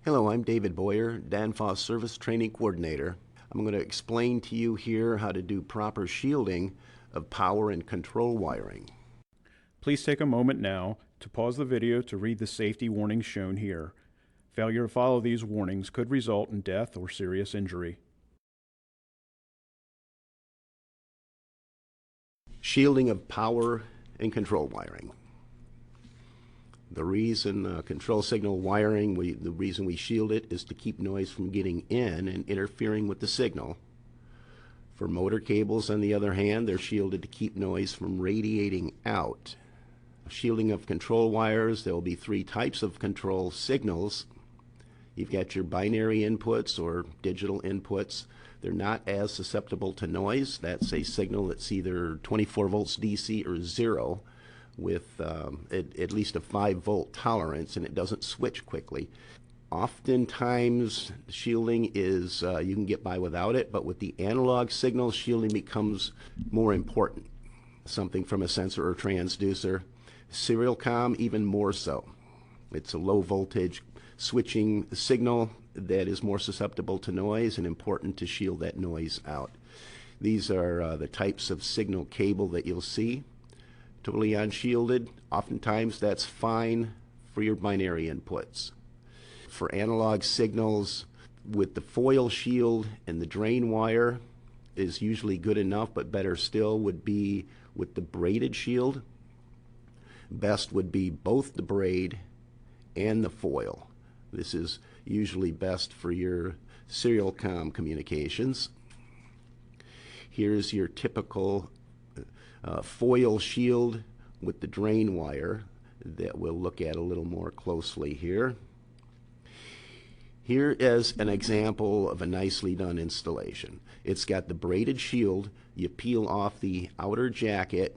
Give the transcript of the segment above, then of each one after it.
Hello, I'm David Boyer, Danfoss Service Training Coordinator. I'm going to explain to you here how to do proper shielding of power and control wiring. Please take a moment now to pause the video to read the safety warnings shown here. Failure to follow these warnings could result in death or serious injury. Shielding of power and control wiring. The reason control signal wiring, the reason we shield it is to keep noise from getting in and interfering with the signal. For motor cables, on the other hand, they're shielded to keep noise from radiating out. Shielding of control wires, there will be three types of control signals. You've got your binary inputs or digital inputs. They're not as susceptible to noise. That's a signal that's either 24 volts DC or 0 with at least a 5-volt tolerance, and it doesn't switch quickly. Oftentimes, shielding is, you can get by without it, but with the analog signals, shielding becomes more important. Something from a sensor or transducer. Serial comm, even more so. It's a low voltage switching signal that is more susceptible to noise and important to shield that noise out. These are the types of signal cable that you'll see. Totally unshielded, oftentimes that's fine for your binary inputs. For analog signals, with the foil shield and the drain wire is usually good enough, but better still would be with the braided shield. Best would be both the braid and the foil. This is usually best for your serial comm communications. Here's your typical foil shield with the drain wire that we'll look at a little more closely here. Here is an example of a nicely done installation. It's got the braided shield. You peel off the outer jacket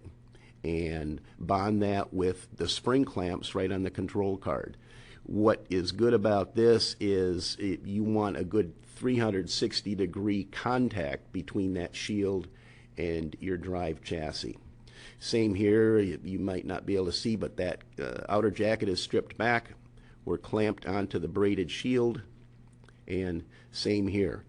and bond that with the spring clamps right on the control card. What is good about this is you want a good 360-degree contact between that shield and your drive chassis. Same here, you might not be able to see, but that outer jacket is stripped back. We're clamped onto the braided shield, and same here.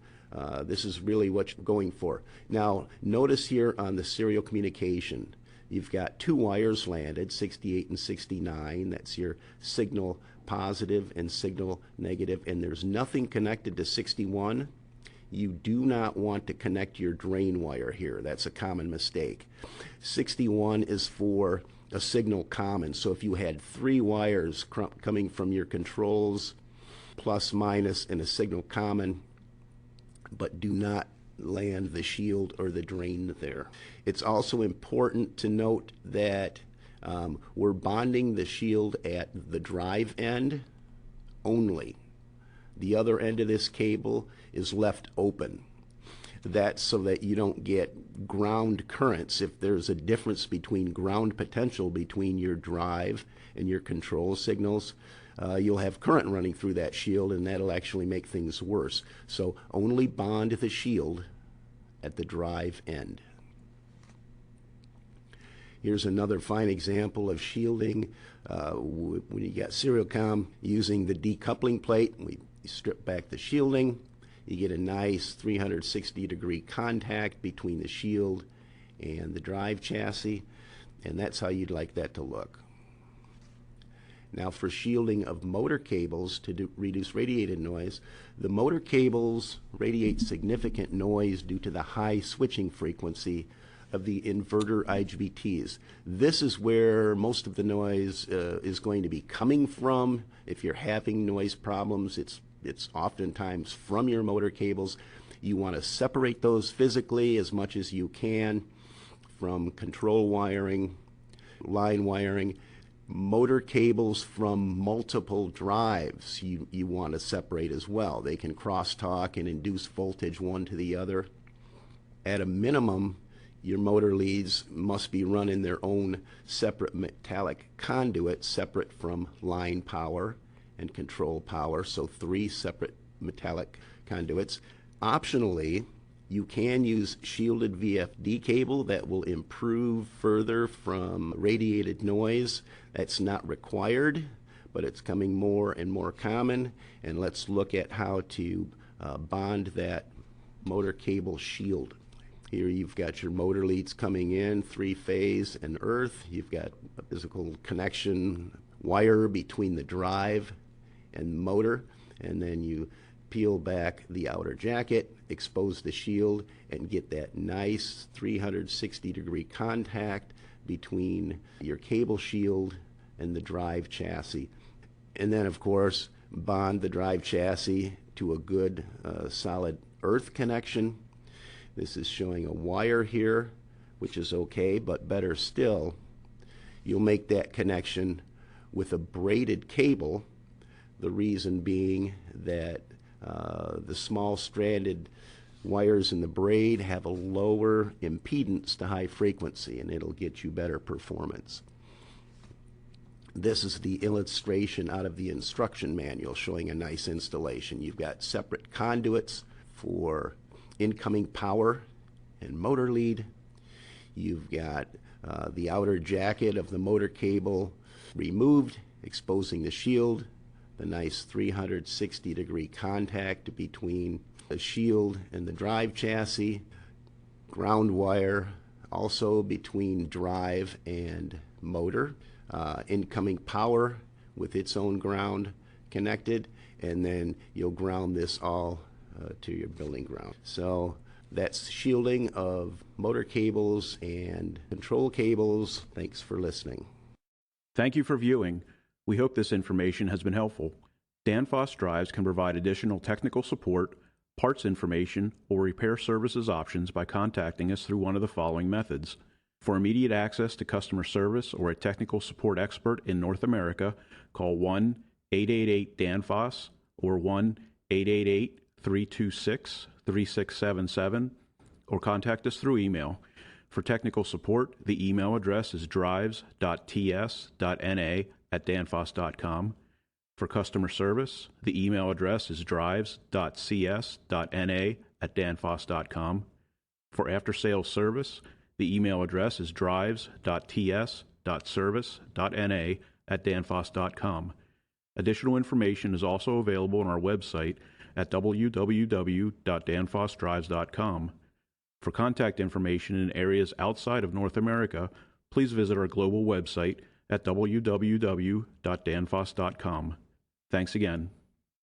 This is really what you're going for. Now, notice here on the serial communication, you've got two wires landed, 68 and 69. That's your signal positive and signal negative, and there's nothing connected to 61. You do not want to connect your drain wire here. That's a common mistake. 61 is for a signal common. So if you had three wires coming from your controls, plus, minus, and a signal common, but do not land the shield or the drain there. It's also important to note that we're bonding the shield at the drive end only. The other end of this cable is left open. That's so that you don't get ground currents. If there's a difference between ground potential between your drive and your control signals, you'll have current running through that shield, and that'll actually make things worse. So only bond the shield at the drive end. Here's another fine example of shielding when you got serial comm using the decoupling plate. We strip back the shielding. You get a nice 360-degree contact between the shield and the drive chassis, and that's how you'd like that to look. Now for shielding of motor cables to reduce radiated noise, the motor cables radiate significant noise due to the high switching frequency of the inverter IGBTs. This is where most of the noise is going to be coming from. If you're having noise problems, it's oftentimes from your motor cables. You want to separate those physically as much as you can from control wiring, line wiring. Motor cables from multiple drives you want to separate as well. They can crosstalk and induce voltage one to the other. At a minimum, your motor leads must be run in their own separate metallic conduit, separate from line power and control power, so 3 separate metallic conduits. Optionally, you can use shielded VFD cable that will improve further from radiated noise. That's not required, but it's coming more and more common. And let's look at how to bond that motor cable shield. Here you've got your motor leads coming in, three-phase and earth. You've got a physical connection wire between the drive and the motor, and then you peel back the outer jacket, expose the shield, and get that nice 360-degree contact between your cable shield and the drive chassis. And then, of course, bond the drive chassis to a good solid earth connection. This is showing a wire here, which is okay, but better still, you'll make that connection with a braided cable, the reason being that the small stranded wires in the braid have a lower impedance to high frequency, and it'll get you better performance. This is the illustration out of the instruction manual showing a nice installation. You've got separate conduits for incoming power and motor lead. You've got the outer jacket of the motor cable removed, exposing the shield, the nice 360-degree contact between the shield and the drive chassis, ground wire also between drive and motor, incoming power with its own ground connected, and then you'll ground this all to your building ground. So that's shielding of motor cables and control cables. Thanks for listening. Thank you for viewing. We hope this information has been helpful. Danfoss Drives can provide additional technical support, parts information, or repair services options by contacting us through one of the following methods. For immediate access to customer service or a technical support expert in North America, call 1-888-DANFOSS or 1-888-326-3677, or contact us through email. For technical support, the email address is drives.ts.na@danfoss.com. For customer service, the email address is drives.cs.na@danfoss.com. For after-sales service, the email address is drives.ts.service.na@danfoss.com. Additional information is also available on our website at www.danfossdrives.com. For contact information in areas outside of North America, please visit our global website at www.danfoss.com. Thanks again.